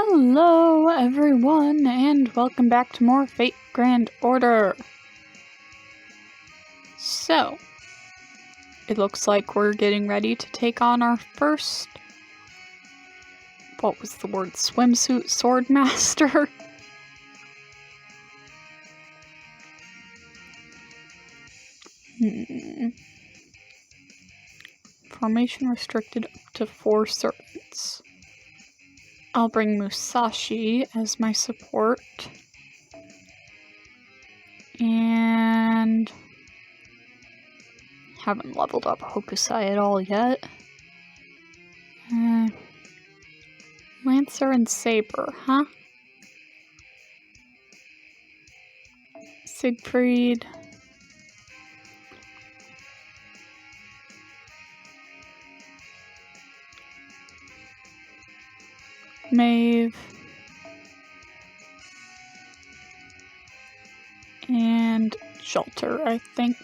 Hello everyone, and welcome back to more Fate Grand Order. So, it looks like we're getting ready to take on our first, what was the word, Swimsuit Swordmaster? Formation restricted up to 4 servants. I'll bring Musashi as my support. And haven't leveled up Hokusai at all yet. Lancer and Saber, huh? Siegfried. Maeve. And Shelter, I think.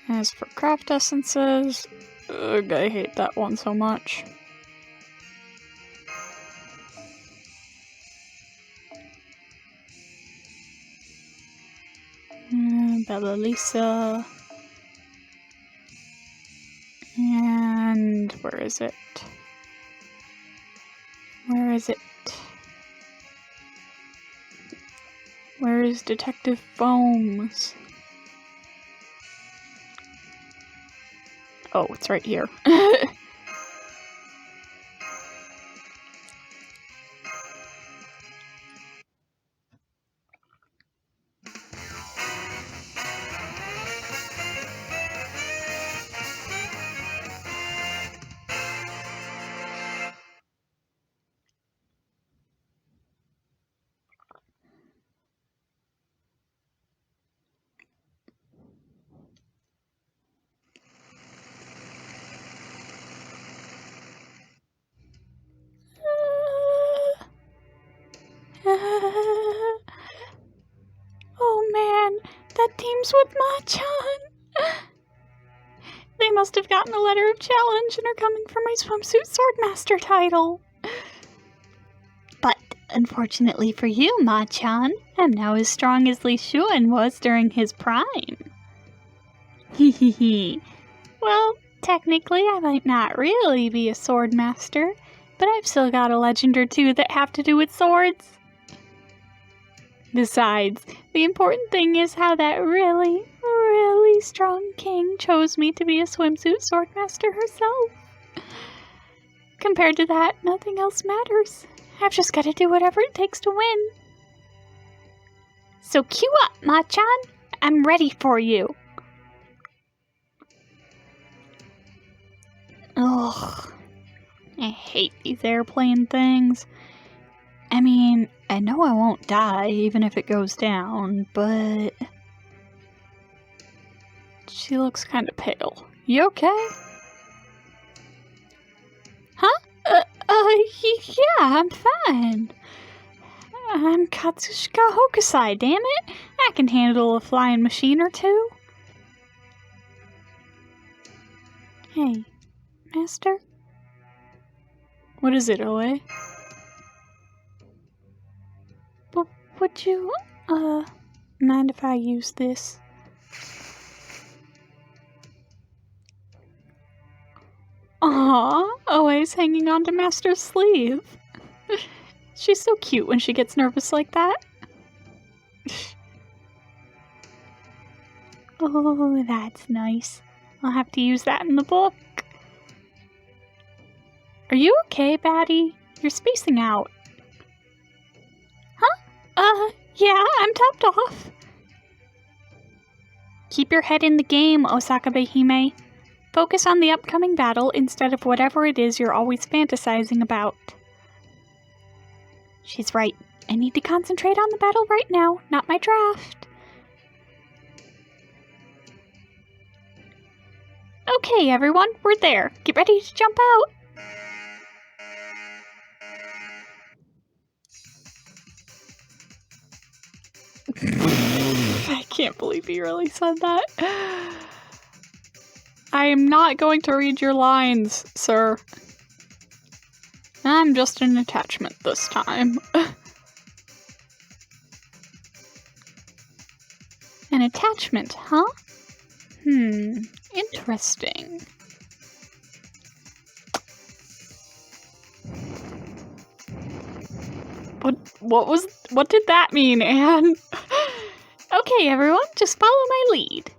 As for craft essences, ugh, I hate that one so much. Bella Lisa. And where is it? Where is it? Where is Detective Foams? Oh, it's right here. Oh man, that team's with Ma-chan. They must have gotten a letter of challenge and are coming for my Swimsuit Swordmaster title. But unfortunately for you, Ma-chan, I'm now as strong as Li Xuan was during his prime. Hehehe. Well, technically I might not really be a Swordmaster, but I've still got a legend or two that have to do with swords. Besides, the important thing is how that really, really strong king chose me to be a Swimsuit Swordmaster herself. Compared to that, nothing else matters. I've just got to do whatever it takes to win. So queue up, Ma-chan. I'm ready for you. Ugh. I hate these airplane things. I mean, I know I won't die even if it goes down, but she looks kind of pale. You okay? Huh? Yeah, I'm fine. I'm Katsushika Hokusai, damn it. I can handle a flying machine or two. Hey, Master? What is it, Oe? Would you, mind if I use this? Aww, Oe's hanging on to Master's sleeve. She's so cute when she gets nervous like that. Oh, that's nice. I'll have to use that in the book. Are you okay, Batty? You're spacing out. Yeah, I'm topped off. Keep your head in the game, Osakabehime. Focus on the upcoming battle instead of whatever it is you're always fantasizing about. She's right. I need to concentrate on the battle right now, not my draft. Okay, everyone, we're there. Get ready to jump out. I can't believe he really said that. I am not going to read your lines, sir. I'm just an attachment this time. An attachment, huh? Interesting. What did that mean, Anne? Okay, everyone, just follow my lead.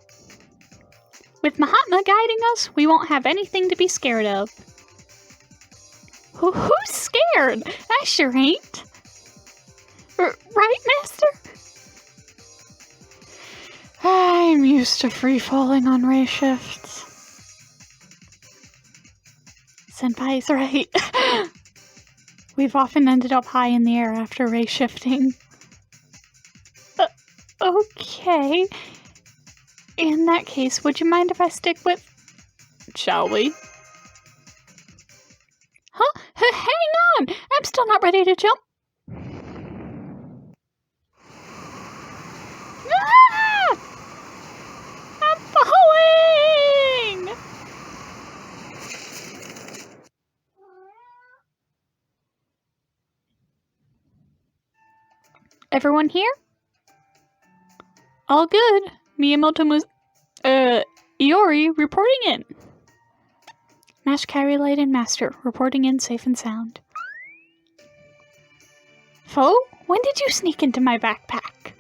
With Mahatma guiding us, we won't have anything to be scared of. Who's scared? I sure ain't. Right, Master? I'm used to free-falling on ray shifts. Senpai's right. We've often ended up high in the air after ray shifting. Okay. In that case, would you mind if I stick with... Shall we? Huh? Hang on! I'm still not ready to jump. Ah! I'm falling! Everyone here? All good. Miyamoto Iori reporting in. Mash Carry Light and Master reporting in safe and sound. Foe, when did you sneak into my backpack?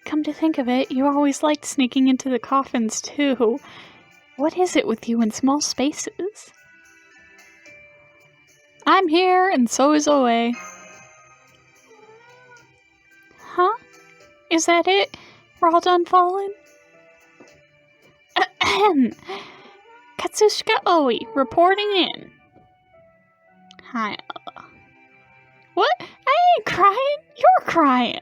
Come to think of it, you always liked sneaking into the coffins too. What is it with you in small spaces? I'm here, and so is Oe. Huh? Is that it? We're all done falling? Ahem. Katsushika Oe, reporting in. Hi. What? I ain't crying. You're crying.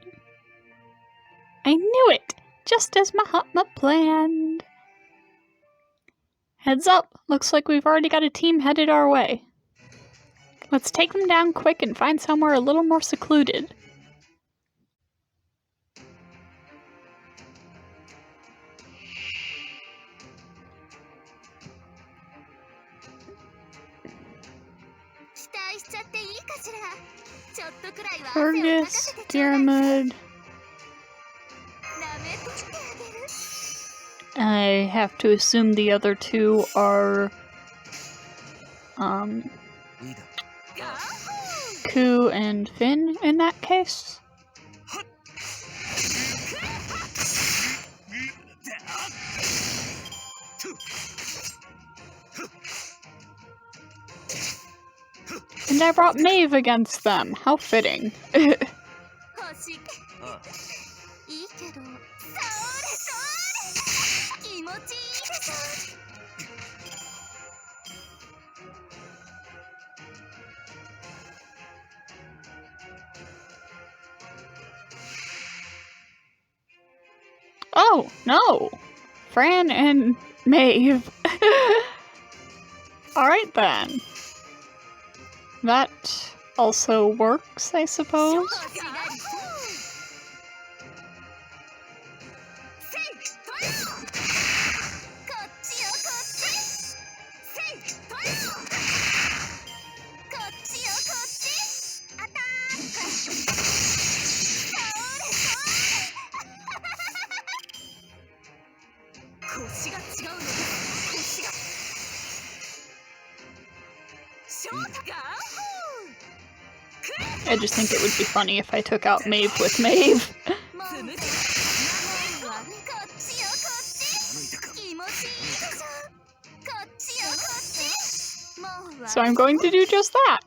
I knew it. Just as Mahatma planned. Heads up. Looks like we've already got a team headed our way. Let's take them down quick and find somewhere a little more secluded. Fergus, Diarmid. I have to assume the other two are Ku and Finn in that case. And I brought Maeve against them. How fitting. Oh, no! Fran and Maeve. Alright then. That also works, I suppose. I just think it would be funny if I took out Maeve with Maeve. So I'm going to do just that.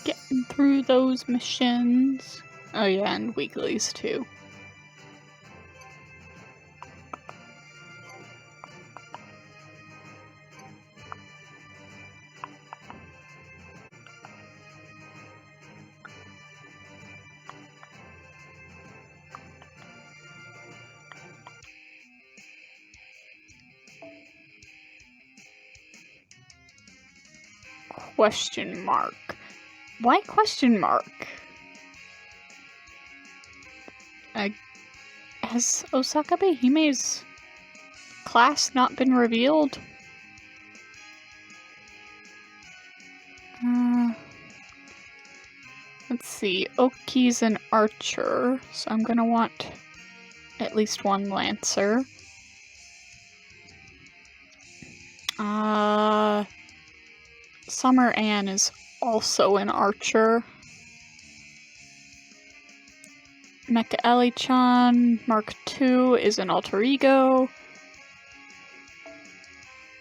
Getting through those missions. Oh yeah, and weeklies too. Question mark. Why question mark? Has Osakabehime's class not been revealed? Let's see. Oki's an archer, so I'm gonna want at least one lancer. Summer Ann is also an archer. Mecha Eli-chan Mark II is an alter ego.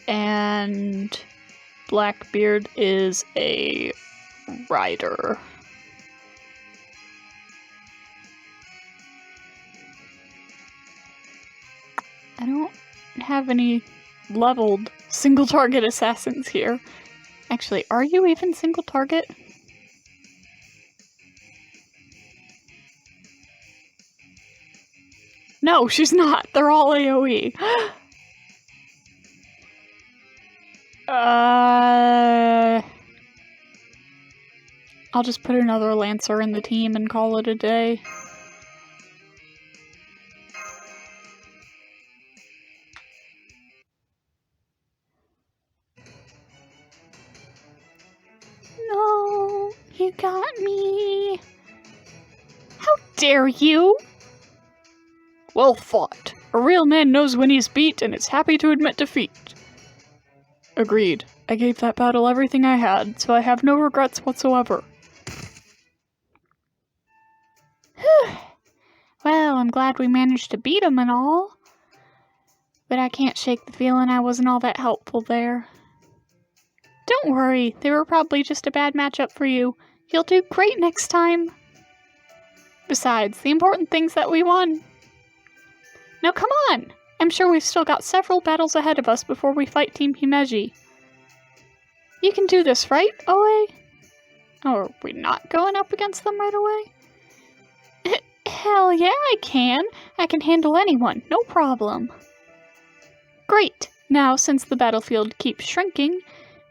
And Blackbeard is a rider. I don't have any leveled single target assassins here. Actually, are you even single target? No, she's not. They're all AoE. I'll just put another Lancer in the team and call it a day. No, you got me. How dare you? Well fought. A real man knows when he's beat and is happy to admit defeat. Agreed. I gave that battle everything I had, so I have no regrets whatsoever. Well, I'm glad we managed to beat him and all. But I can't shake the feeling I wasn't all that helpful there. Don't worry, they were probably just a bad matchup for you. You'll do great next time. Besides, the important thing's that we won. Now come on! I'm sure we've still got several battles ahead of us before we fight Team HIMEJI. You can do this, right, Oe? Oh, are we not going up against them right away? Hell yeah, I can! I can handle anyone, no problem. Great! Now, since the battlefield keeps shrinking,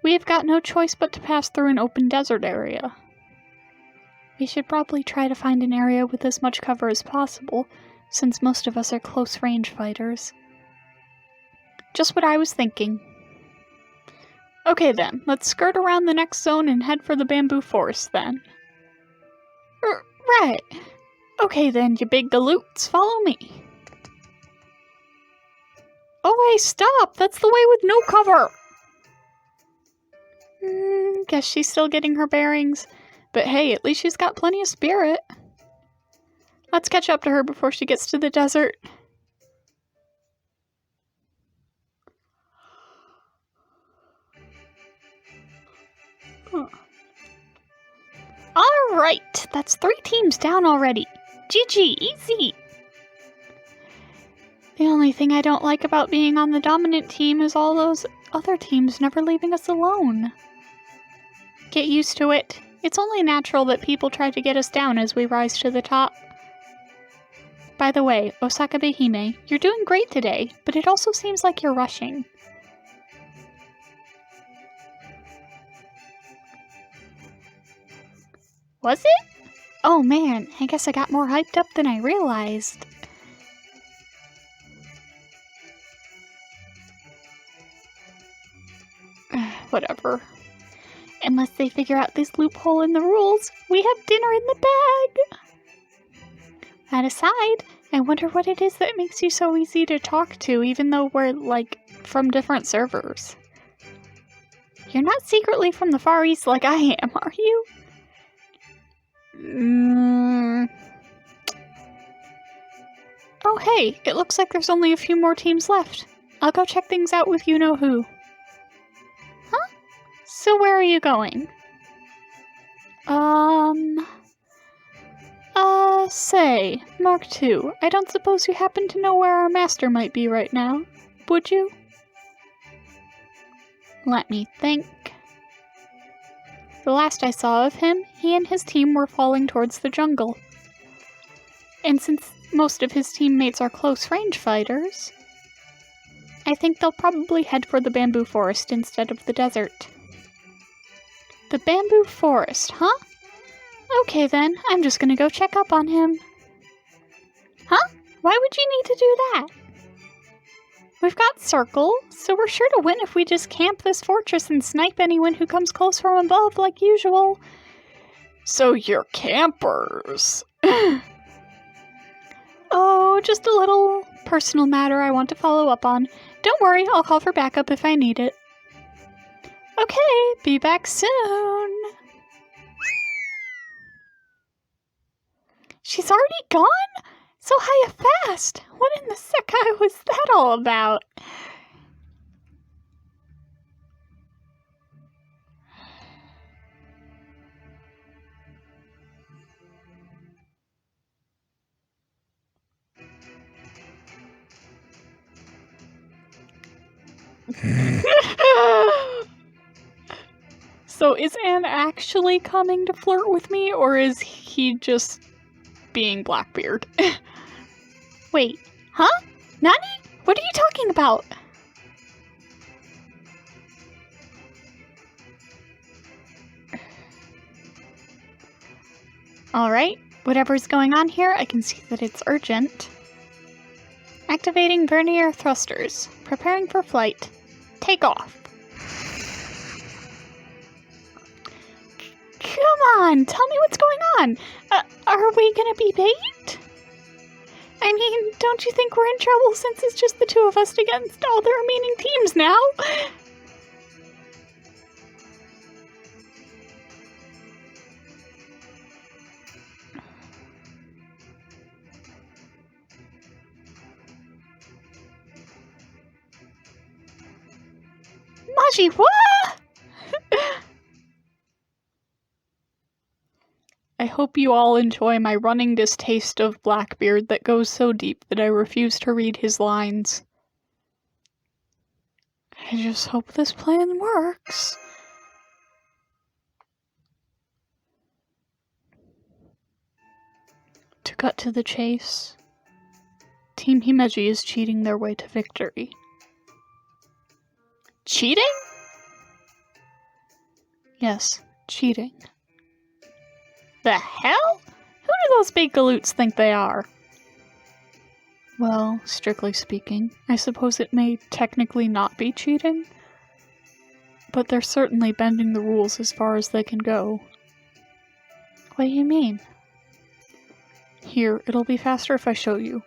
we have got no choice but to pass through an open desert area. We should probably try to find an area with as much cover as possible, since most of us are close-range fighters. Just what I was thinking. Okay then, let's skirt around the next zone and head for the bamboo forest then. Right. Okay then, you big galoots, follow me. Oh wait, stop! That's the way with no cover! Guess she's still getting her bearings. But hey, at least she's got plenty of spirit. Let's catch up to her before she gets to the desert. Alright, that's 3 teams down already. GG, easy! The only thing I don't like about being on the dominant team is all those other teams never leaving us alone. Get used to it. It's only natural that people try to get us down as we rise to the top. By the way, Osakabehime, you're doing great today, but it also seems like you're rushing. Was it? Oh man, I guess I got more hyped up than I realized. Whatever. Unless they figure out this loophole in the rules, we have dinner in the bag! That aside, I wonder what it is that makes you so easy to talk to even though we're, like, from different servers. You're not secretly from the Far East like I am, are you? Oh hey, it looks like there's only a few more teams left. I'll go check things out with you-know-who. Huh? So where are you going? Say, Mark II, I don't suppose you happen to know where our master might be right now, would you? Let me think. The last I saw of him, he and his team were falling towards the jungle. And since most of his teammates are close-range fighters, I think they'll probably head for the bamboo forest instead of the desert. The bamboo forest, huh? Okay then, I'm just gonna go check up on him. Huh? Why would you need to do that? We've got Circle, so we're sure to win if we just camp this fortress and snipe anyone who comes close from above like usual. So you're campers. Oh, just a little personal matter I want to follow up on. Don't worry, I'll call for backup if I need it. Okay, be back soon. She's already gone? So high and fast! What in the sekai was that all about? So is Anne actually coming to flirt with me, or is he just being Blackbeard? Wait, huh? Nani? What are you talking about? Alright, whatever's going on here, I can see that it's urgent. Activating vernier thrusters. Preparing for flight. Take off. Come on, tell me what's going on. Are we gonna be bait? I mean, don't you think we're in trouble since it's just the two of us against all the remaining teams now? Maji, what? I hope you all enjoy my running distaste of Blackbeard that goes so deep that I refuse to read his lines. I just hope this plan works. To cut to the chase, Team HIMEJI is cheating their way to victory. Cheating? Yes, cheating. The hell? Who do those big galoots think they are? Well, strictly speaking, I suppose it may technically not be cheating, but they're certainly bending the rules as far as they can go. What do you mean? Here, it'll be faster if I show you.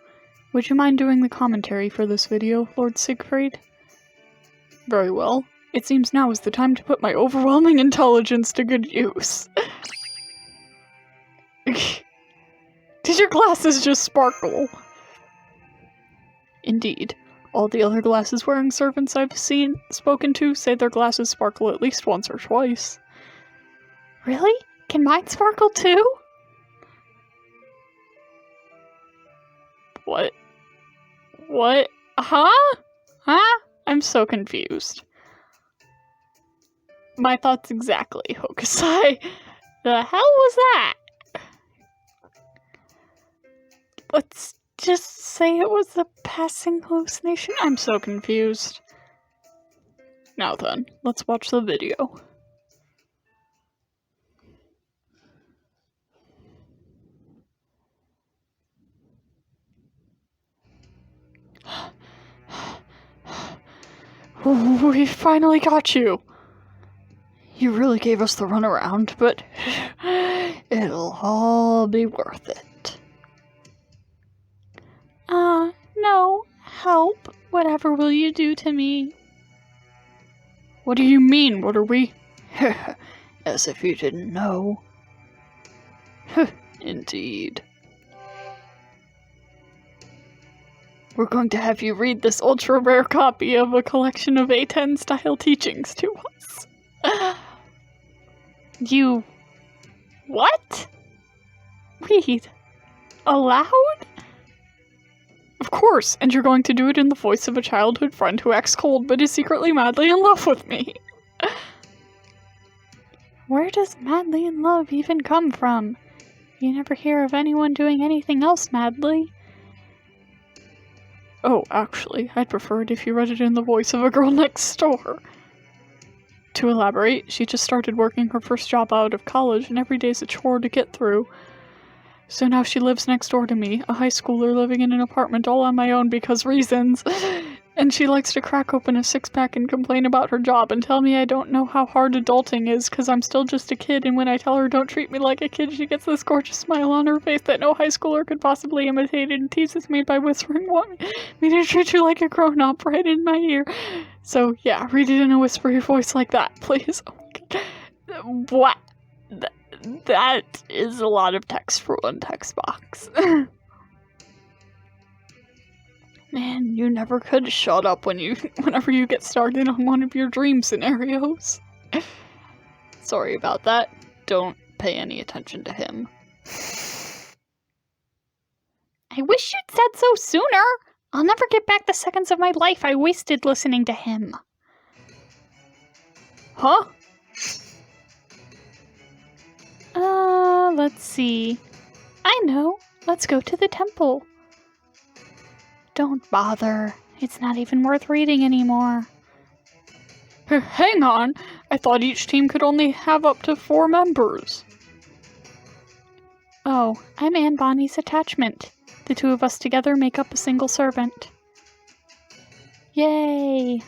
Would you mind doing the commentary for this video, Lord Siegfried? Very well. It seems now is the time to put my overwhelming intelligence to good use. Did your glasses just sparkle? Indeed. All the other glasses-wearing servants I've spoken to say their glasses sparkle at least once or twice. Really? Can mine sparkle too? What? What? Huh? Huh? I'm so confused. My thoughts exactly, Hokusai. The hell was that? Let's just say it was a passing hallucination. I'm so confused. Now then, let's watch the video. We finally got you! You really gave us the runaround, but it'll all be worth it. No. Help. Whatever will you do to me? What do you mean, what are we? As if you didn't know. Indeed. We're going to have you read this ultra-rare copy of a collection of A10-style teachings to us. You... what? Read. Aloud? Of course, and you're going to do it in the voice of a childhood friend who acts cold but is secretly madly in love with me. Where does madly in love even come from? You never hear of anyone doing anything else madly. Oh, actually, I'd prefer it if you read it in the voice of a girl next door. To elaborate, she just started working her first job out of college, and every day's a chore to get through. So now she lives next door to me, a high schooler living in an apartment all on my own because reasons. And she likes to crack open a six-pack and complain about her job and tell me I don't know how hard adulting is because I'm still just a kid, and when I tell her don't treat me like a kid, she gets this gorgeous smile on her face that no high schooler could possibly imitate and teases me by whispering, "Want me to treat you like a grown-up," right in my ear. So yeah, read it in a whispery voice like that, please. Oh my God. What? That is a lot of text for one text box. Man, you never could shut up whenever you get started on one of your dream scenarios. Sorry about that. Don't pay any attention to him. I wish you'd said so sooner. I'll never get back the seconds of my life I wasted listening to him. Huh? Let's see. I know. Let's go to the temple. Don't bother. It's not even worth reading anymore. Hang on. I thought each team could only have up to 4 members. Oh, I'm Anne Bonny's attachment. The two of us together make up a single servant. Yay!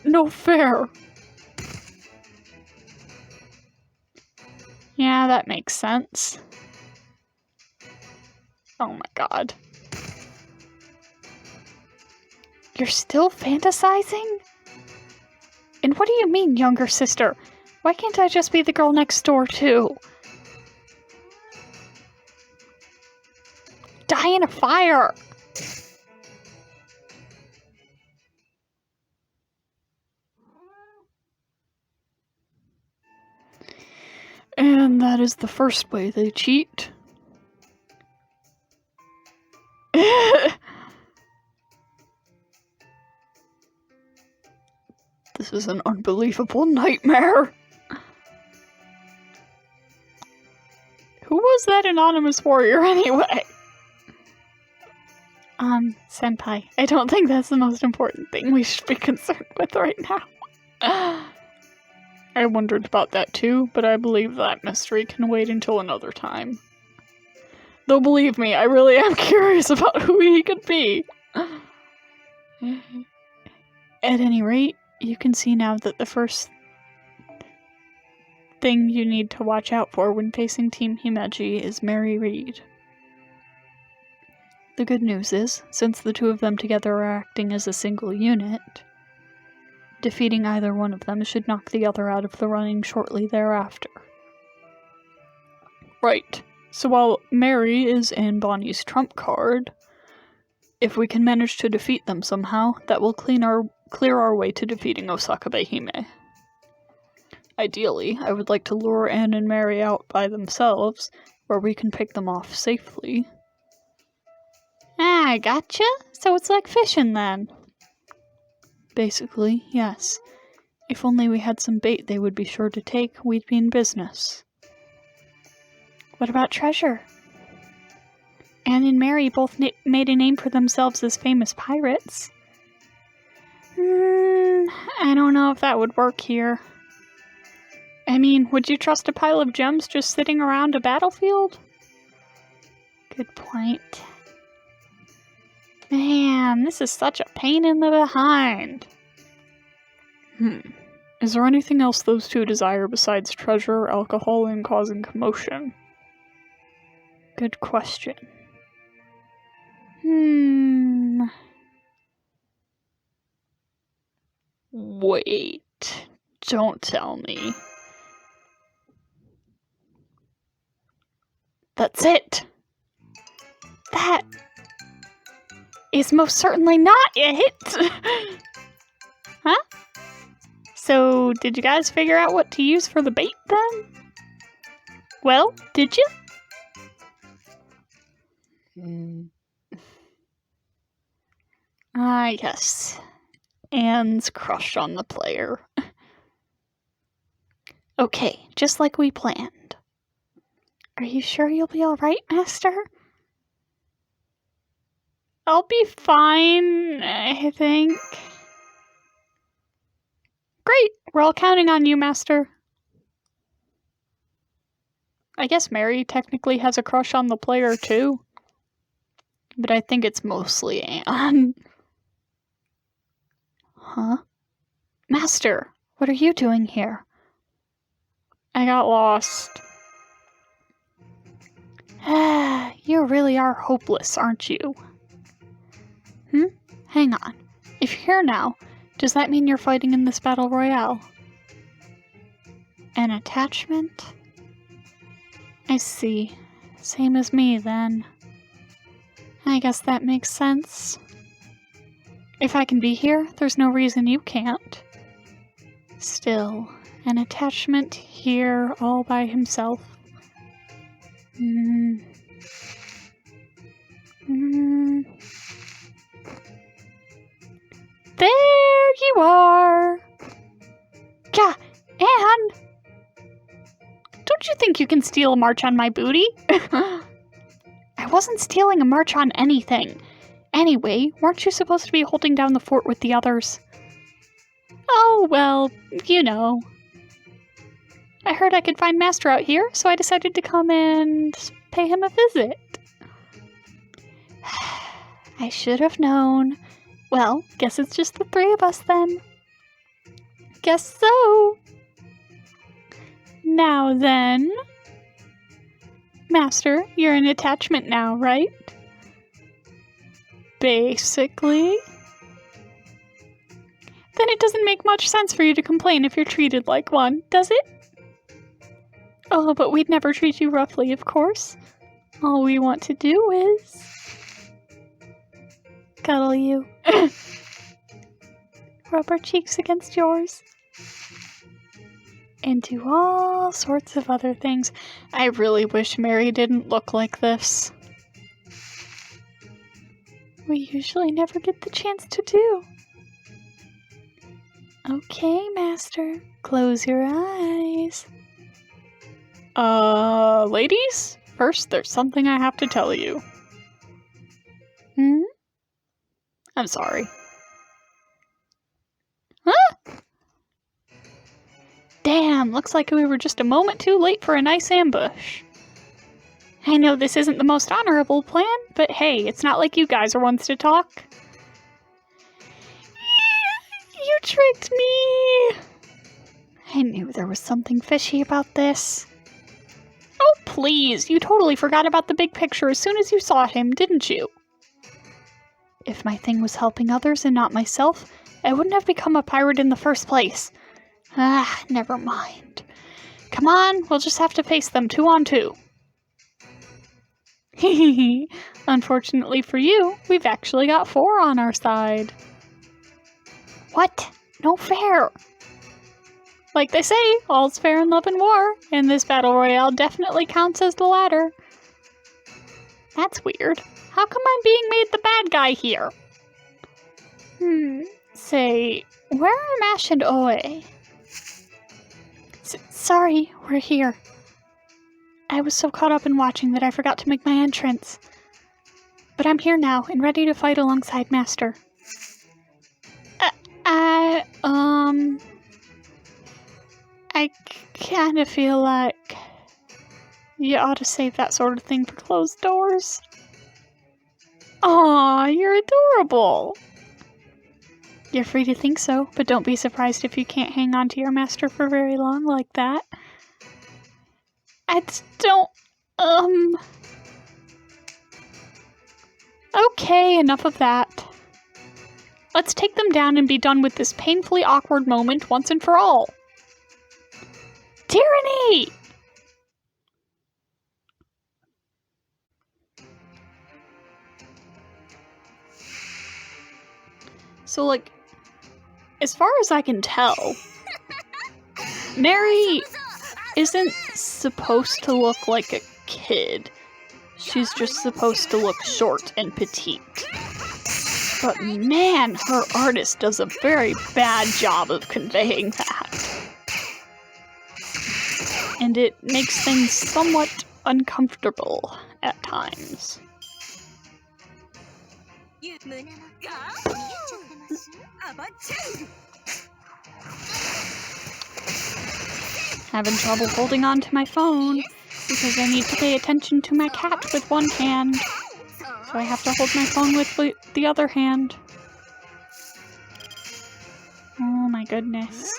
No fair. Yeah, that makes sense. Oh my God. You're still fantasizing? And what do you mean, younger sister? Why can't I just be the girl next door, too? Die in a fire! And that is the first way they cheat. This is an unbelievable nightmare. Who was that anonymous warrior anyway? Senpai, I don't think that's the most important thing we should be concerned with right now. I wondered about that too, but I believe that mystery can wait until another time. Though believe me, I really am curious about who he could be. At any rate, you can see now that the first thing you need to watch out for when facing Team HIMEJI is Mary Reed. The good news is, since the two of them together are acting as a single unit, defeating either one of them should knock the other out of the running shortly thereafter. Right, so while Mary is Anne Bonny's trump card, if we can manage to defeat them somehow, that will clear our way to defeating Osakabehime. Ideally, I would like to lure Anne and Mary out by themselves, where we can pick them off safely. Ah, gotcha. So it's like fishing then. Basically, yes. If only we had some bait they would be sure to take, we'd be in business. What about treasure? Anne and Mary both made a name for themselves as famous pirates. I don't know if that would work here. I mean, would you trust a pile of gems just sitting around a battlefield? Good point. Man, this is such a pain in the behind. Is there anything else those two desire besides treasure, alcohol, and causing commotion? Good question. Wait, don't tell me. That's it! That is most certainly not it! Huh? So, did you guys figure out what to use for the bait then? Well, did you? Ah, yes. Anne's crush on the player. Okay, just like we planned. Are you sure you'll be alright, Master? I'll be fine, I think. Great! We're all counting on you, Master. I guess Mary technically has a crush on the player, too. But I think it's mostly Anne. Huh? Master, what are you doing here? I got lost. You really are hopeless, aren't you? Hang on. If you're here now, does that mean you're fighting in this battle royale? An attachment? I see. Same as me, then. I guess that makes sense. If I can be here, there's no reason you can't. Still, an attachment here all by himself. There you are! Gah! Anne! Don't you think you can steal a march on my booty? I wasn't stealing a march on anything. Anyway, weren't you supposed to be holding down the fort with the others? Oh, well, you know. I heard I could find Master out here, so I decided to come and pay him a visit. I should have known. Well, guess it's just the three of us then. Guess so. Now then. Master, you're an attachment now, right? Basically. Then it doesn't make much sense for you to complain if you're treated like one, does it? Oh, but we'd never treat you roughly, of course. All we want to do is cuddle you. Rub our cheeks against yours. And do all sorts of other things. I really wish Mary didn't look like this. We usually never get the chance to do. Okay, Master. Close your eyes. Ladies? First, there's something I have to tell you. I'm sorry. Huh? Damn, looks like we were just a moment too late for a nice ambush. I know this isn't the most honorable plan, but hey, it's not like you guys are ones to talk. You tricked me! I knew there was something fishy about this. Oh, please, you totally forgot about the big picture as soon as you saw him, didn't you? If my thing was helping others and not myself, I wouldn't have become a pirate in the first place. Never mind. Come on, we'll just have to face them 2 on 2. Hehehe. Unfortunately for you, we've actually got 4 on our side. What? No fair! Like they say, all's fair in love and war, and this battle royale definitely counts as the latter. That's weird. How come I'm being made the bad guy here? Say, where are Mash and Oe? Sorry, we're here. I was so caught up in watching that I forgot to make my entrance. But I'm here now, and ready to fight alongside Master. I kinda feel like you ought to save that sort of thing for closed doors. Aw, you're adorable! You're free to think so, but don't be surprised if you can't hang on to your master for very long like that. I don't, Okay, enough of that. Let's take them down and be done with this painfully awkward moment once and for all. Tyranny! So, like, as far as I can tell, Mary isn't supposed to look like a kid. She's just supposed to look short and petite. But man, her artist does a very bad job of conveying that. And it makes things somewhat uncomfortable at times. Having trouble holding on to my phone because I need to pay attention to my cat with one hand. So I have to hold my phone with the other hand. Oh my goodness.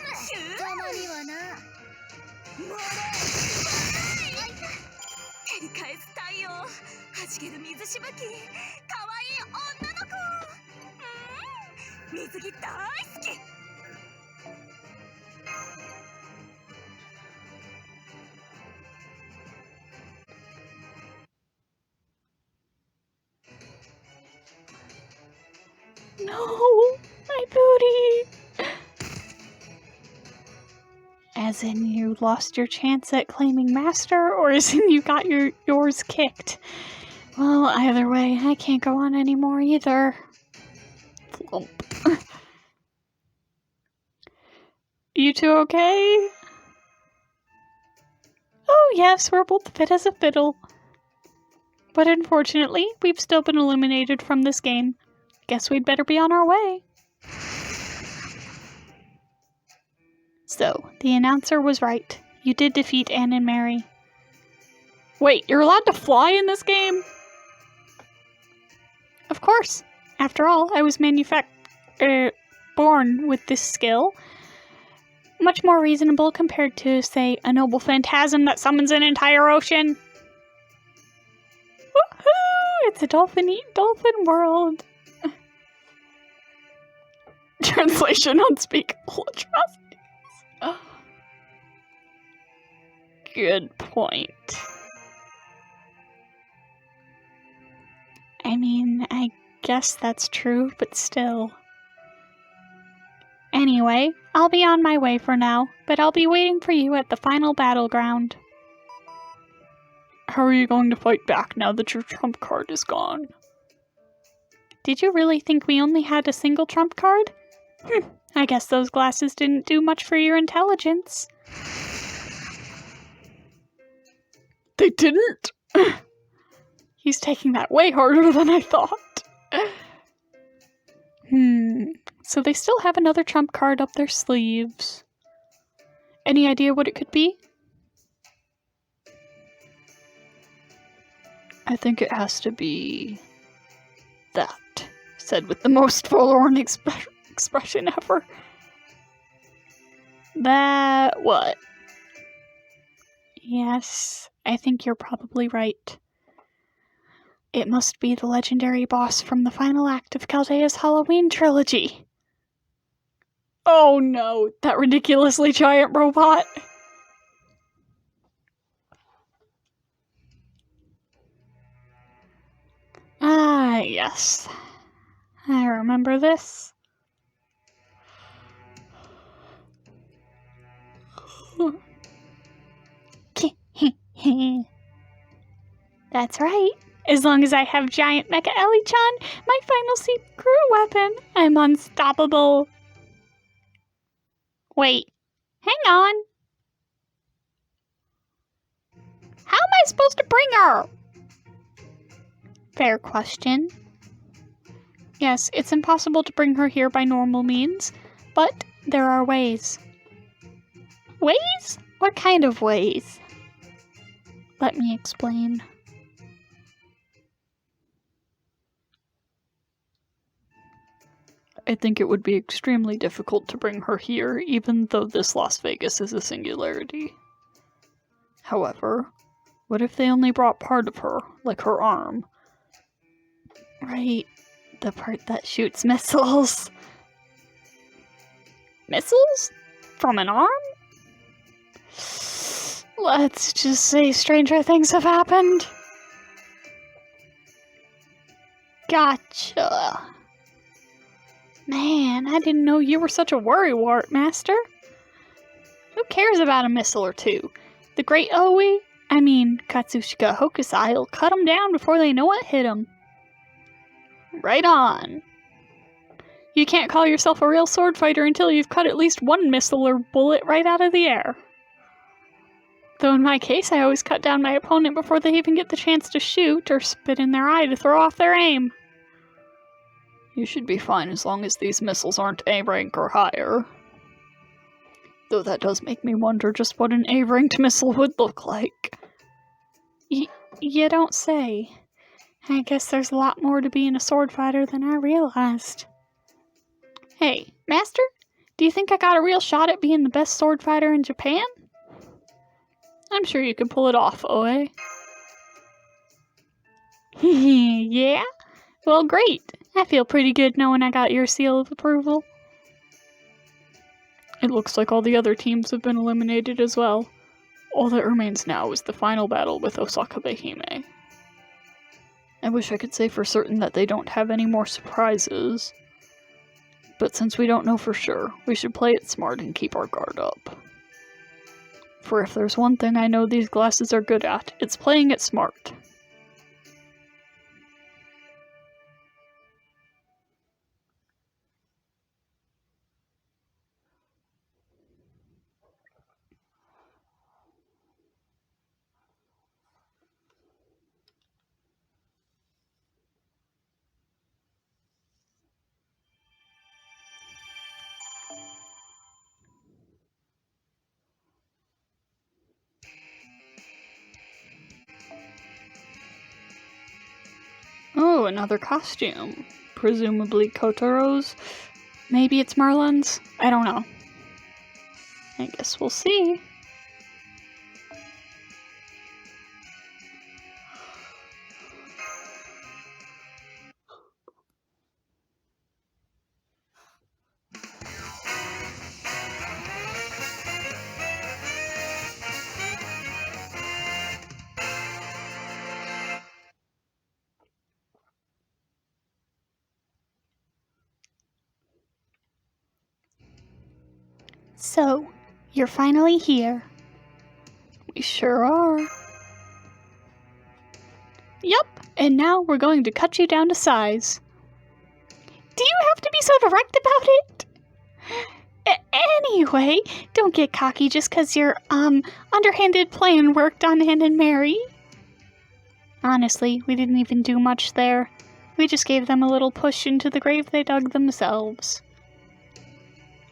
No, my booty! As in you lost your chance at claiming master, or as in you got yours kicked? Well, either way, I can't go on anymore either. Flump. You two okay? Oh yes, we're both fit as a fiddle. But unfortunately, we've still been eliminated from this game. Guess we'd better be on our way. So, the announcer was right. You did defeat Anne and Mary. Wait, you're allowed to fly in this game? Of course. After all, I was born with this skill. Much more reasonable compared to, say, a noble phantasm that summons an entire ocean. Woohoo! It's a dolphin-eat-dolphin world. Translation unspeakable atrocities. Oh. Good point. I mean, I guess that's true, but still. Anyway, I'll be on my way for now, but I'll be waiting for you at the final battleground. How are you going to fight back now that your trump card is gone? Did you really think we only had a single trump card? I guess those glasses didn't do much for your intelligence. They didn't? He's taking that way harder than I thought. So they still have another trump card up their sleeves. Any idea what it could be? I think it has to be that, said with the most forlorn expression ever. That what? Yes, I think you're probably right. It must be the legendary boss from the final act of Chaldea's Halloween trilogy. Oh no, that ridiculously giant robot. Ah, yes. I remember this. That's right. As long as I have giant mecha eli-chan, my final secret weapon, I'm unstoppable. Wait, hang on. How am I supposed to bring her? Fair question. Yes, it's impossible to bring her here by normal means, but there are ways. Ways? What kind of ways? Let me explain. I think it would be extremely difficult to bring her here, even though this Las Vegas is a singularity. However, what if they only brought part of her, like her arm? Right, the part that shoots missiles. Missiles? From an arm? Let's just say stranger things have happened. Gotcha. Man, I didn't know you were such a worrywart, Master. Who cares about a missile or two? The great Katsushika Hokusai will cut them down before they know what hit them. Right on. You can't call yourself a real sword fighter until you've cut at least one missile or bullet right out of the air. Though in my case, I always cut down my opponent before they even get the chance to shoot or spit in their eye to throw off their aim. You should be fine as long as these missiles aren't A rank or higher. Though that does make me wonder just what an A-ranked missile would look like. You don't say. I guess there's a lot more to being a sword fighter than I realized. Hey, Master? Do you think I got a real shot at being the best sword fighter in Japan? I'm sure you could pull it off, Oe. Yeah? Well, great. I feel pretty good knowing I got your seal of approval. It looks like all the other teams have been eliminated as well. All that remains now is the final battle with Osakabehime. I wish I could say for certain that they don't have any more surprises. But since we don't know for sure, we should play it smart and keep our guard up. For if there's one thing I know these glasses are good at, it's playing it smart. Oh, another costume. Presumably Kotaro's. Maybe it's Merlin's? I don't know. I guess we'll see. So, you're finally here. We sure are. Yup, and now we're going to cut you down to size. Do you have to be so direct about it? Anyway, don't get cocky just 'cause your, underhanded plan worked on Ann and Mary. Honestly, we didn't even do much there. We just gave them a little push into the grave they dug themselves.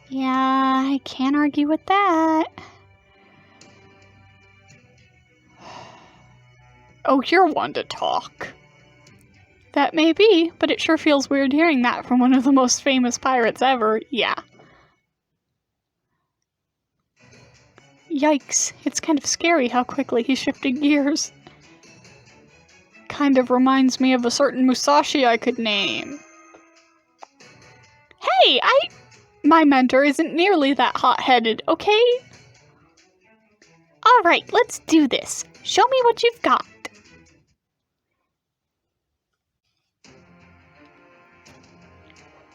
Yeah, I can't argue with that. Oh, you're one to talk. That may be, but it sure feels weird hearing that from one of the most famous pirates ever, yeah. Yikes, it's kind of scary how quickly he shifted gears. Kind of reminds me of a certain Musashi I could name. Hey, my mentor isn't nearly that hot-headed, okay? Alright, let's do this. Show me what you've got.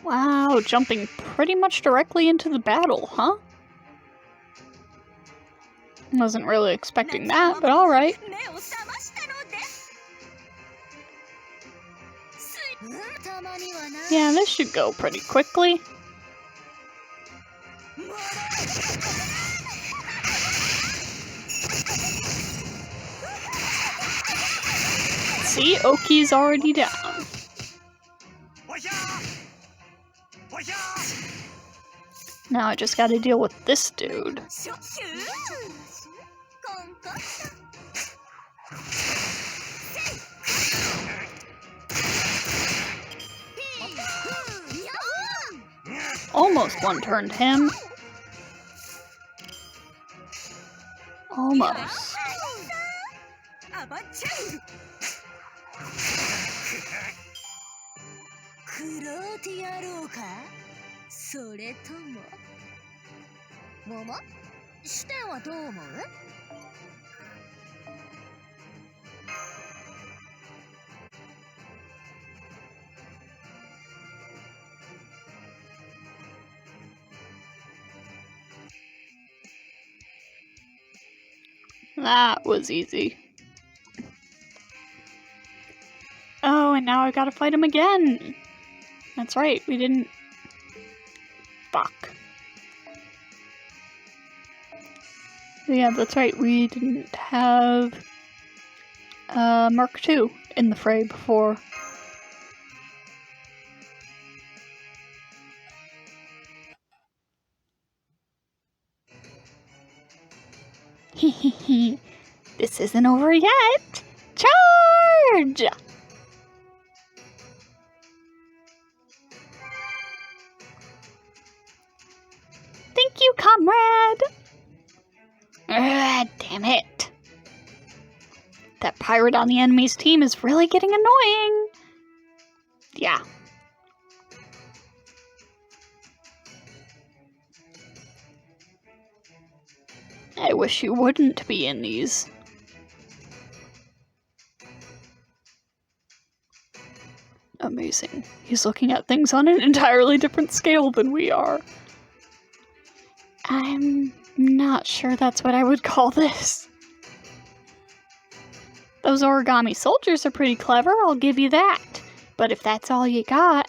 Wow, jumping pretty much directly into the battle, huh? Wasn't really expecting that, but alright. Yeah, this should go pretty quickly. See, Oki's already down. Now I just gotta deal with this dude. Almost one-turned him. Almost. That was easy. Oh, and now I gotta fight him again. That's right, we didn't... Fuck. Yeah, that's right, we didn't have Mark II in the fray before. Hehehe. This isn't over yet. Charge! Thank you, comrade! Damn it. That pirate on the enemy's team is really getting annoying. Yeah. I wish you wouldn't be in these. Amazing. He's looking at things on an entirely different scale than we are. I'm not sure that's what I would call this. Those origami soldiers are pretty clever, I'll give you that. But if that's all you got,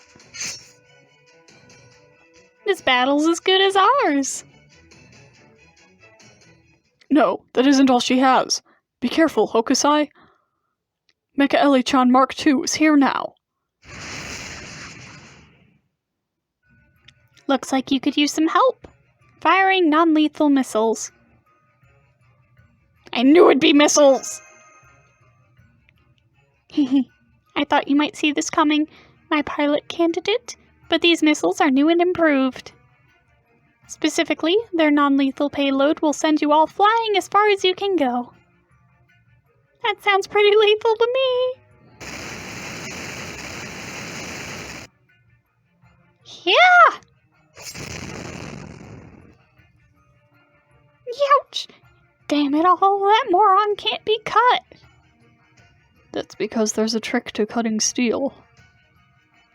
this battle's as good as ours. No, that isn't all she has. Be careful, Hokusai. Mecha eli-chan Mark II is here now. Looks like you could use some help. Firing non-lethal missiles. I knew it'd be missiles! I thought you might see this coming, my pilot candidate, but these missiles are new and improved. Specifically, their non-lethal payload will send you all flying as far as you can go. That sounds pretty lethal to me. Yeah! Youch! Damn it all, that moron can't be cut! That's because there's a trick to cutting steel.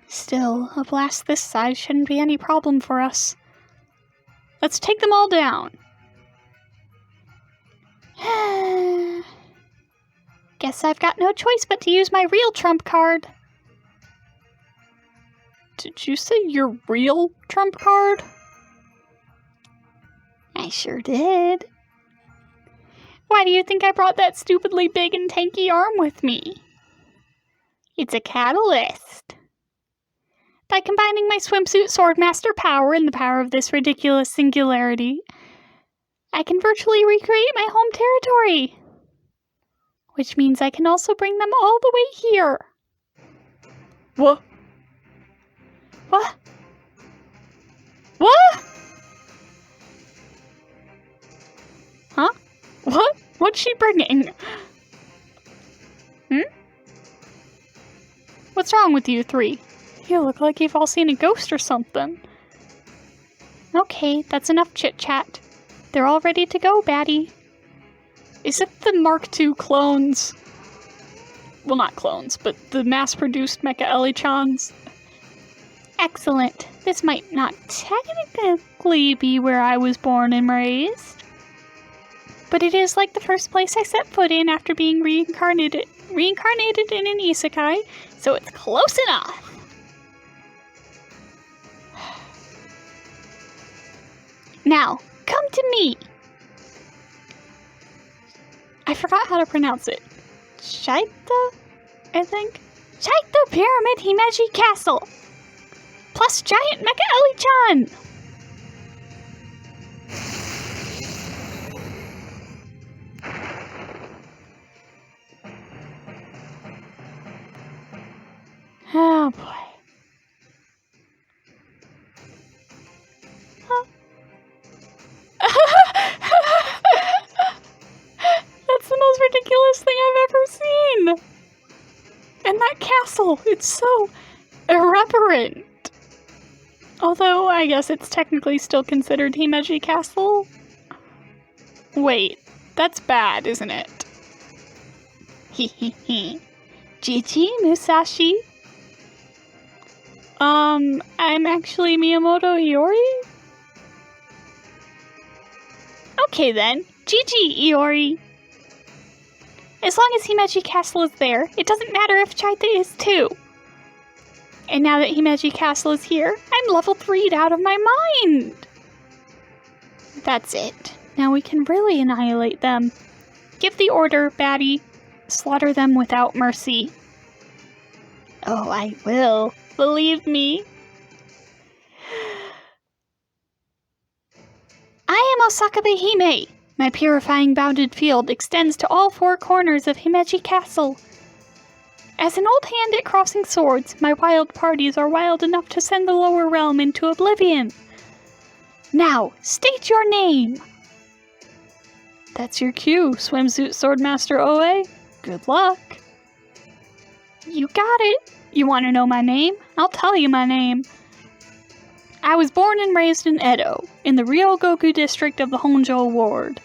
Still, a blast this size shouldn't be any problem for us. Let's take them all down. Guess I've got no choice but to use my real trump card. Did you say your real trump card? I sure did. Why do you think I brought that stupidly big and tanky arm with me? It's a catalyst. By combining my Swimsuit Swordmaster power and the power of this ridiculous singularity, I can virtually recreate my home territory. Which means I can also bring them all the way here. What? What? What? Huh? What? What's she bringing? What's wrong with you three? You look like you've all seen a ghost or something. Okay, that's enough chit-chat. They're all ready to go, baddie. Is it the Mark II clones? Well, not clones, but the mass-produced Mecha eli-chans? Excellent. This might not technically be where I was born and raised, but it is like the first place I set foot in after being reincarnated in an isekai, so it's close enough. Now, come to me. I forgot how to pronounce it. Shaita, I think? Shaita Pyramid HIMEJI Castle! Plus giant Mecha eli-chan! Oh boy. Huh. That's the most ridiculous thing I've ever seen! And that castle, it's so irreverent. Although, I guess it's technically still considered HIMEJI Castle. Wait, that's bad, isn't it? Hehehe. Gigi Musashi? I'm actually Miyamoto Iori? Okay then, Gigi Iori. As long as HIMEJI Castle is there, it doesn't matter if Chaita is too. And now that HIMEJI Castle is here, I'm level 3'd out of my mind! That's it. Now we can really annihilate them. Give the order, baddie. Slaughter them without mercy. Oh, I will. Believe me. I am Osakabehime, My purifying bounded field extends to all four corners of HIMEJI Castle. As an old hand at crossing swords, my wild parties are wild enough to send the lower realm into oblivion. Now, state your name! That's your cue, Swimsuit Swordmaster OA. Good luck. You got it. You want to know my name? I'll tell you my name. I was born and raised in Edo, in the Ryogoku district of the Honjo Ward.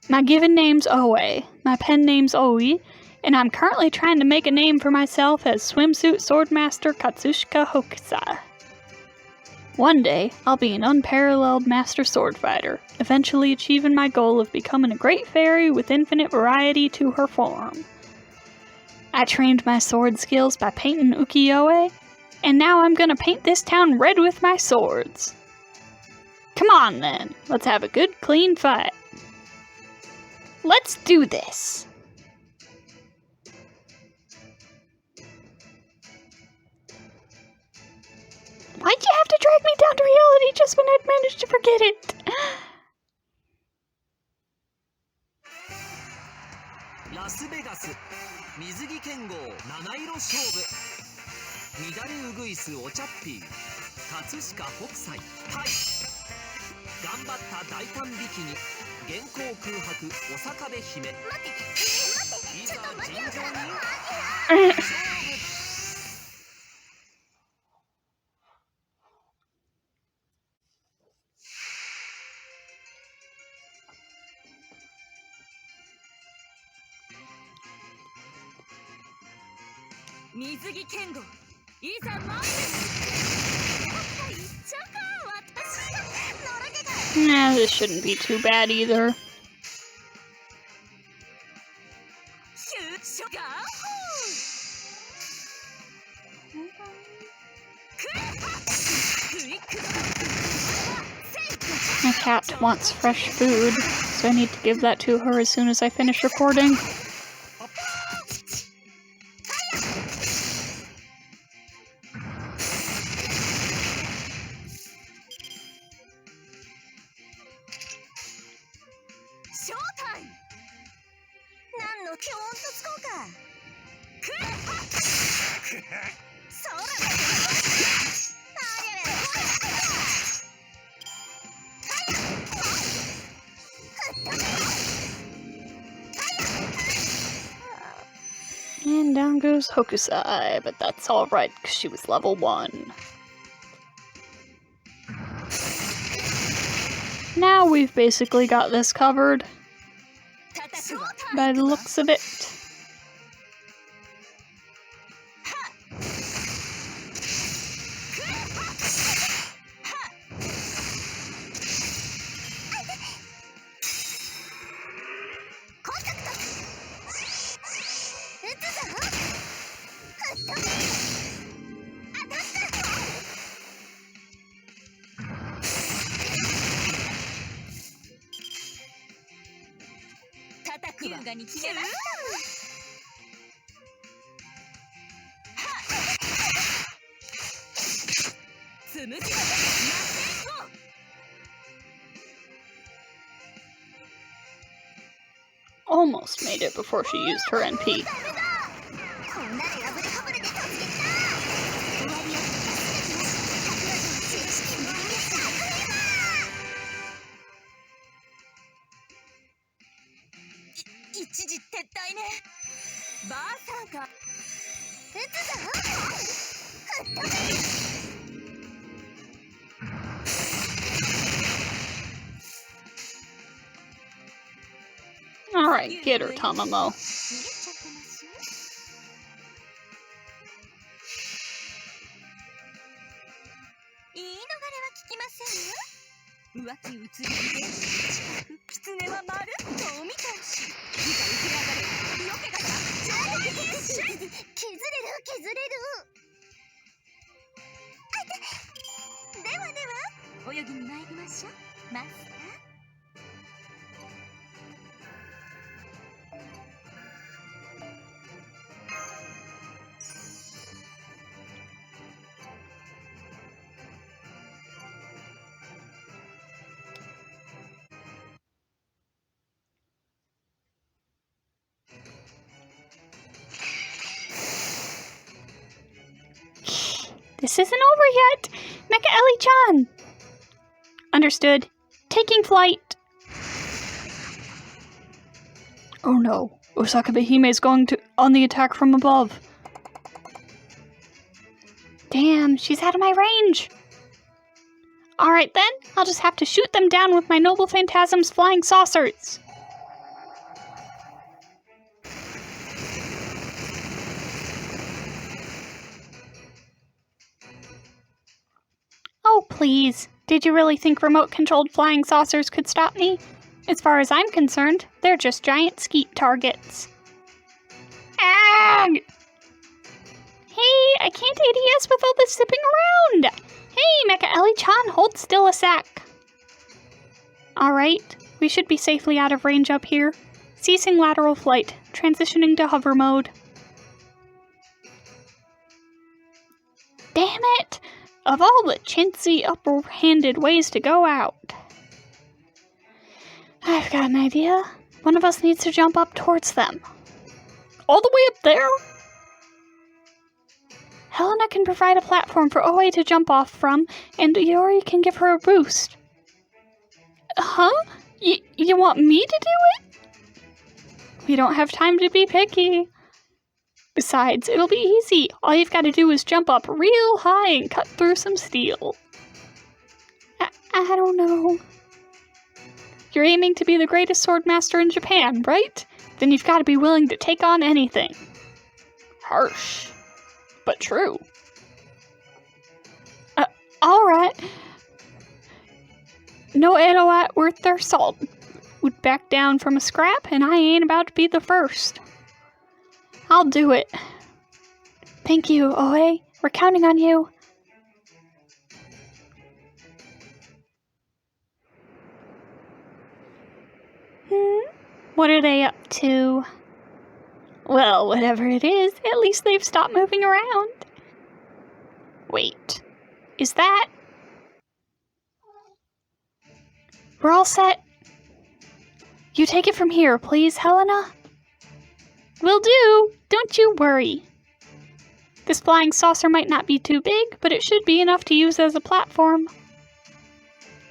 My given name's Oe, my pen name's Oi, and I'm currently trying to make a name for myself as Swimsuit Swordmaster Katsushika Hokusai. One day, I'll be an unparalleled master sword fighter, eventually achieving my goal of becoming a great fairy with infinite variety to her form. I trained my sword skills by painting ukiyo-e, and now I'm gonna paint this town red with my swords. Come on then, let's have a good clean fight. Let's do this! Why'd you have to drag me down to reality just when I'd managed to forget it? Las Vegas 水着剣豪七色勝負乱れうぐいすおちゃっぴー葛飾北斎はい頑張った大胆ビキニ現行空白長部姫いざ尋常に勝負水着剣豪いざ参る一丁か私乗る気か Nah, this shouldn't be too bad either. シュッショガー My cat wants fresh food, so I need to give that to her as soon as I finish recording. And down goes Hokusai, but that's alright because she was level 1. Now we've basically got this covered, by the looks of it. Almost made it before she used her NP. Alright, get her, Tamamo. 浮気移り気で狐はまるっとおみたいしいざ受け上がれよけがさ上下変身削れるではでは泳ぎに参りましょうマスター This isn't over yet! Mecha eli-chan! Understood. Taking flight. Oh no. Osakabehime is going on the attack from above. Damn, she's out of my range. Alright then, I'll just have to shoot them down with my Noble Phantasm's flying saucers. Oh, please. Did you really think remote-controlled flying saucers could stop me? As far as I'm concerned, they're just giant skeet targets. Ag! Hey, I can't ADS with all this zipping around! Hey, Mecha eli-chan, hold still a sec. Alright, we should be safely out of range up here. Ceasing lateral flight, transitioning to hover mode. Damn it! Of all the chintzy, upper-handed ways to go out. I've got an idea. One of us needs to jump up towards them. All the way up there? Helena can provide a platform for OA to jump off from, and Iori can give her a boost. Huh? You want me to do it? We don't have time to be picky. Besides, it'll be easy. All you've got to do is jump up real high and cut through some steel. I don't know. You're aiming to be the greatest swordmaster in Japan, right? Then you've got to be willing to take on anything. Harsh. But true. Alright. No Edoat worth their salt would back down from a scrap, and I ain't about to be the first. I'll do it. Thank you, Oe. We're counting on you. What are they up to? Well, whatever it is, at least they've stopped moving around. Wait. Is that... We're all set. You take it from here, please, Helena. Will do. Don't you worry. This flying saucer might not be too big, but it should be enough to use as a platform.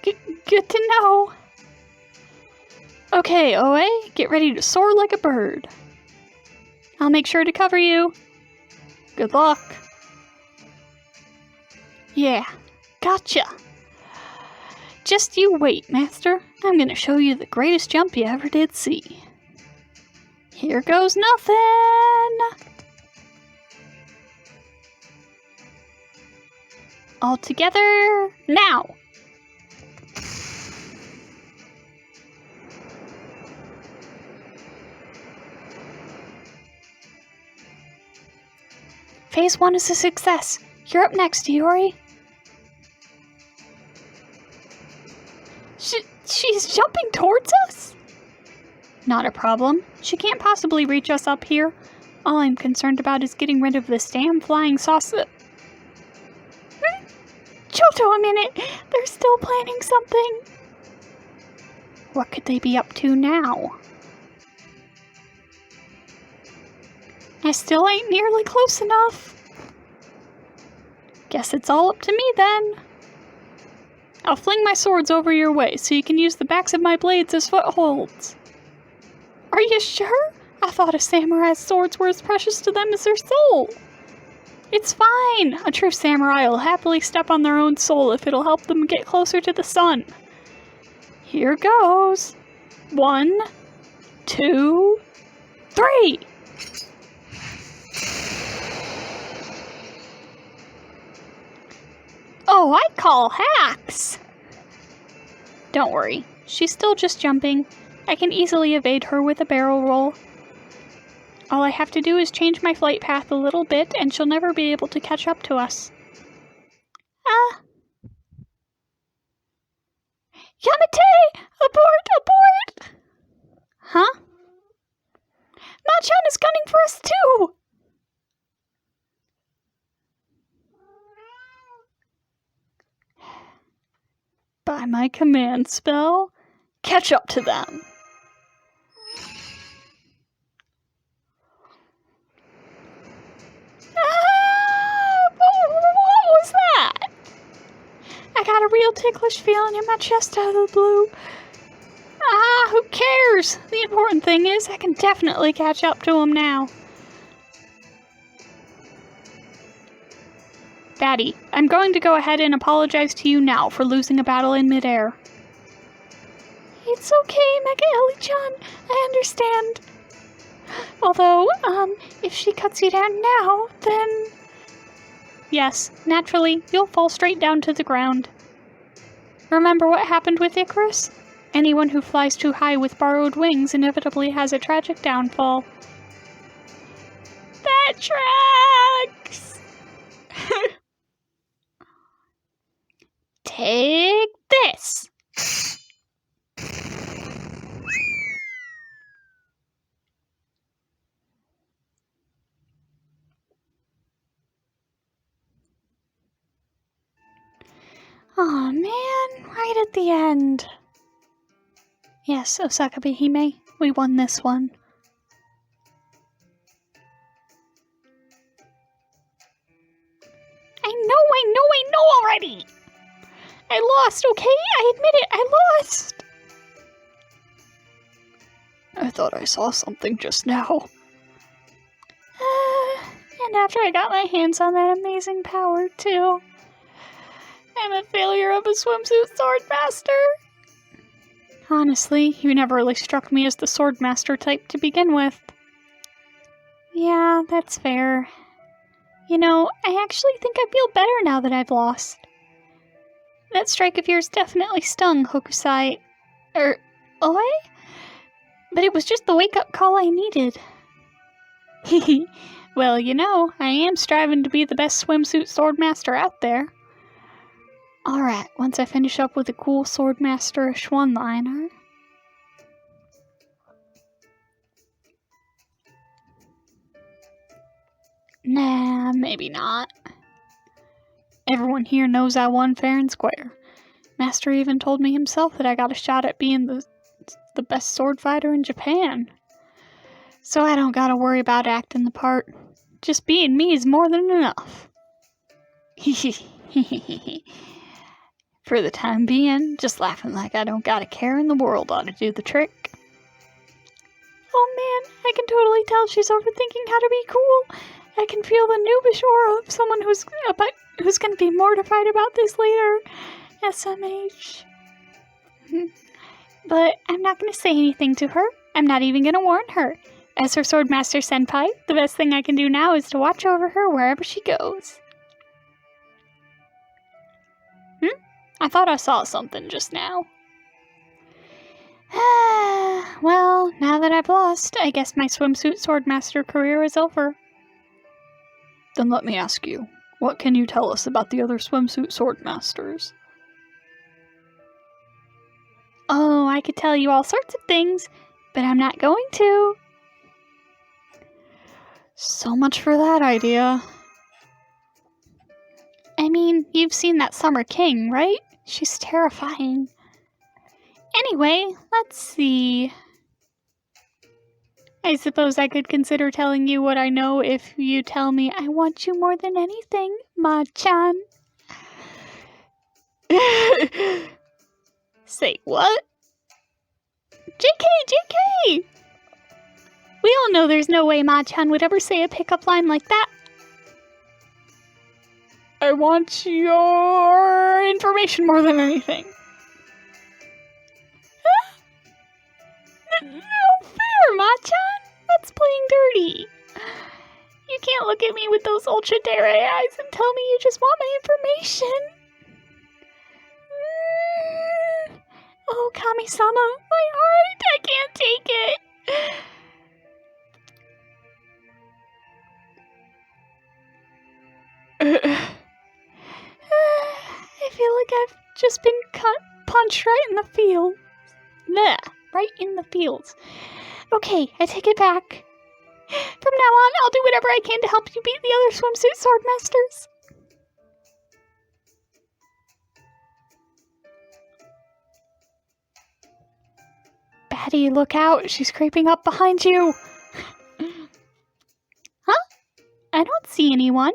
Good to know. Okay, Oe, get ready to soar like a bird. I'll make sure to cover you. Good luck. Yeah, gotcha. Just you wait, Master. I'm gonna show you the greatest jump you ever did see. Here goes nothing! All together, now! Phase 1 is a success. You're up next, Iori. She's jumping towards us? Not a problem. She can't possibly reach us up here. All I'm concerned about is getting rid of this damn flying saucer. Choto, a minute! They're still planning something. What could they be up to now? I still ain't nearly close enough. Guess it's all up to me then. I'll fling my swords over your way so you can use the backs of my blades as footholds. Are you sure? I thought a samurai's swords were as precious to them as their soul. It's fine. A true samurai will happily step on their own soul if it'll help them get closer to the sun. Here goes. 1, 2, 3. Oh, I call hacks! Don't worry, she's still just jumping. I can easily evade her with a barrel roll. All I have to do is change my flight path a little bit, and she'll never be able to catch up to us. Yamete! Abort! Abort! Huh? Ma-chan is gunning for us too! By my command spell, catch up to them. What was a real ticklish feeling in my chest out of the blue. Ah, who cares? The important thing is I can definitely catch up to him now. Daddy, I'm going to go ahead and apologize to you now for losing a battle in midair. It's okay, Mega eli-chan. I understand. Although, if she cuts you down now, then... Yes, naturally, you'll fall straight down to the ground. Remember what happened with Icarus? Anyone who flies too high with borrowed wings inevitably has a tragic downfall. That tracks! Take this! Aw, man, right at the end. Yes, Osakabehime, we won this one. I know already! I lost, okay? I admit it, I lost! I thought I saw something just now. And after I got my hands on that amazing power, too. I'm a failure of a swimsuit swordmaster. Honestly, you never really struck me as the swordmaster type to begin with. Yeah, that's fair. You know, I actually think I feel better now that I've lost. That strike of yours definitely stung, Hokusai. Oi? But it was just the wake-up call I needed. Hehe. Well, you know, I am striving to be the best swimsuit swordmaster out there. Alright, once I finish up with a cool swordmaster-ish one-liner... Nah, maybe not. Everyone here knows I won fair and square. Master even told me himself that I got a shot at being the best sword fighter in Japan. So I don't gotta worry about acting the part. Just being me is more than enough. For the time being, just laughing like I don't got a care in the world ought to do the trick. Oh man, I can totally tell she's overthinking how to be cool. I can feel the noobish aura of someone who's gonna be mortified about this later. SMH. But I'm not gonna say anything to her. I'm not even gonna warn her. As her Swordmaster Senpai, the best thing I can do now is to watch over her wherever she goes. I thought I saw something just now. Well, now that I've lost, I guess my swimsuit swordmaster career is over. Then let me ask you, what can you tell us about the other swimsuit swordmasters? Oh, I could tell you all sorts of things, but I'm not going to. So much for that idea. I mean, you've seen that Summer King, right? She's terrifying. Anyway, let's see. I suppose I could consider telling you what I know if you tell me I want you more than anything, Ma-chan. Say what? JK! We all know there's no way Ma-chan would ever say a pickup line like that. I want your information more than anything. No fair, Ma-chan! That's playing dirty. You can't look at me with those ultra dare eyes and tell me you just want my information. Oh, Kami-sama, my heart, I can't take it. I feel like I've just been punched right in the field. Blech, right in the fields. Okay, I take it back. From now on, I'll do whatever I can to help you beat the other swimsuit swordmasters. Batty, look out! She's creeping up behind you! Huh? I don't see anyone.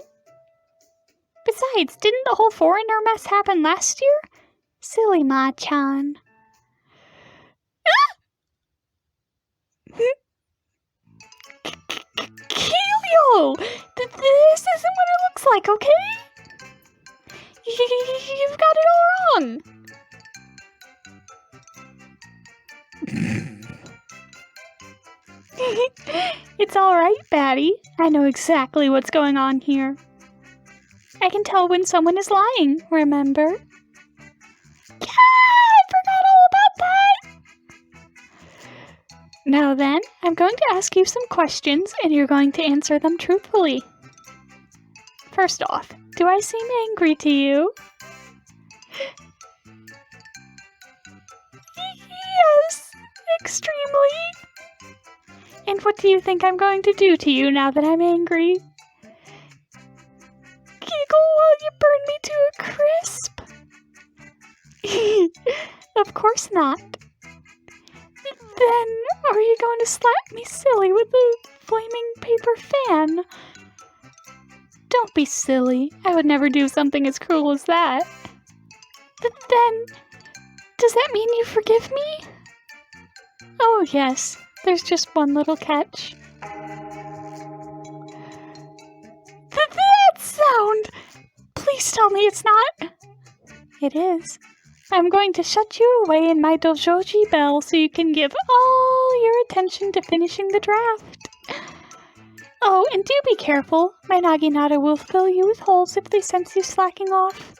Besides, didn't the whole foreigner mess happen last year? Silly Ma-chan. Helio! This isn't what it looks like, okay? You've got it all wrong. It's alright, Batty. I know exactly what's going on here. I can tell when someone is lying, remember? Yeah, I forgot all about that! Now then, I'm going to ask you some questions, and you're going to answer them truthfully. First off, do I seem angry to you? Yes, extremely. And what do you think I'm going to do to you now that I'm angry? Giggle while you burn me to a crisp? Of course not. Then, are you going to slap me silly with a flaming paper fan? Don't be silly. I would never do something as cruel as that. But then, does that mean you forgive me? Oh yes, there's just one little catch. That sound! Please tell me it's not. It is. I'm going to shut you away in my dojoji bell so you can give all your attention to finishing the draft. Oh, and do be careful. My naginata will fill you with holes if they sense you slacking off.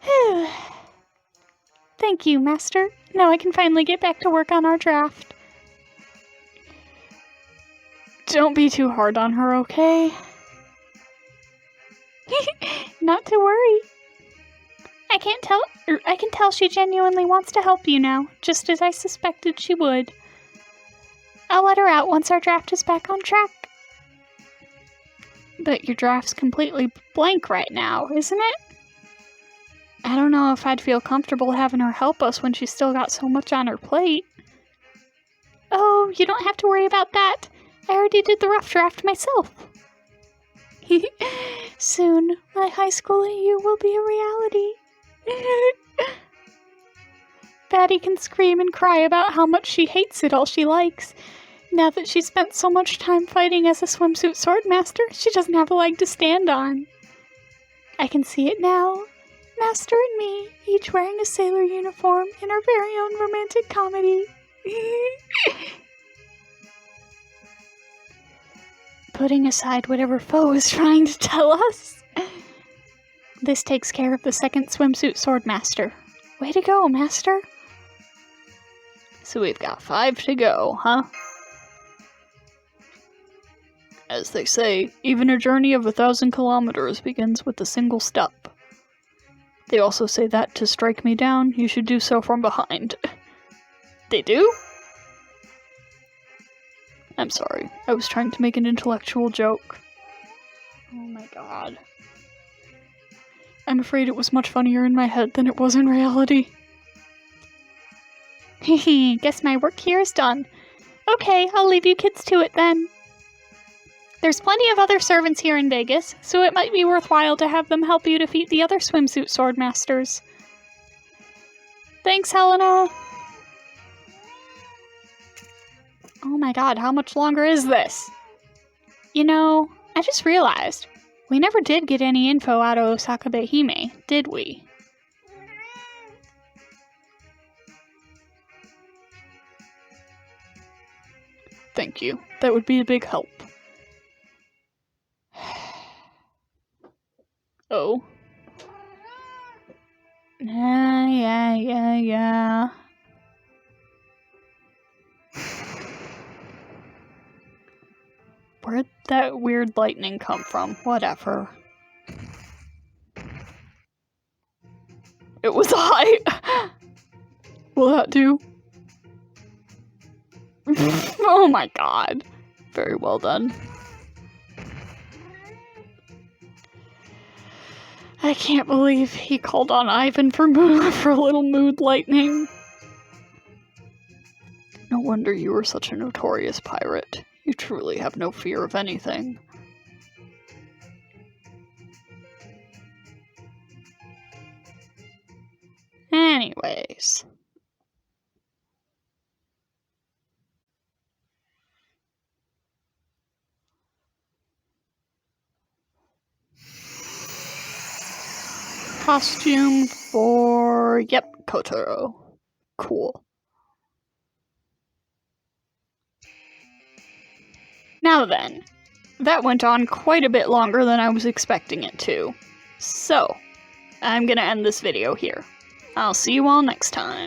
Yeah! Thank you, Master. Now I can finally get back to work on our draft. Don't be too hard on her, okay? Not to worry. I can tell she genuinely wants to help you now, just as I suspected she would. I'll let her out once our draft is back on track. But your draft's completely blank right now, isn't it? I don't know if I'd feel comfortable having her help us when she's still got so much on her plate. Oh, you don't have to worry about that. I already did the rough draft myself. Soon, my high school AU will be a reality. Batty can scream and cry about how much she hates it all she likes. Now that she's spent so much time fighting as a swimsuit swordmaster, she doesn't have a leg to stand on. I can see it now. Master and me, each wearing a sailor uniform in our very own romantic comedy. Putting aside whatever foe is trying to tell us. This takes care of the second swimsuit swordmaster. Way to go, Master. So we've got 5 to go, huh? As they say, even a journey of 1,000 kilometers begins with a single step. They also say that to strike me down, you should do so from behind. They do? I'm sorry, I was trying to make an intellectual joke. Oh my god. I'm afraid it was much funnier in my head than it was in reality. Hehe, guess my work here is done. Okay, I'll leave you kids to it then. There's plenty of other servants here in Vegas, so it might be worthwhile to have them help you defeat the other swimsuit swordmasters. Thanks, Helena! Oh my god, how much longer is this? You know, I just realized, we never did get any info out of Osakabehime, did we? Thank you. That would be a big help. Oh. Yeah. Where'd that weird lightning come from? Whatever. It was I! Will that do? Oh my god. Very well done. I can't believe he called on Ivan for a little mood lightning. No wonder you were such a notorious pirate. You truly have no fear of anything. Anyways. Costume for, yep, Kotaro. Cool. Now then, that went on quite a bit longer than I was expecting it to. So, I'm gonna end this video here. I'll see you all next time.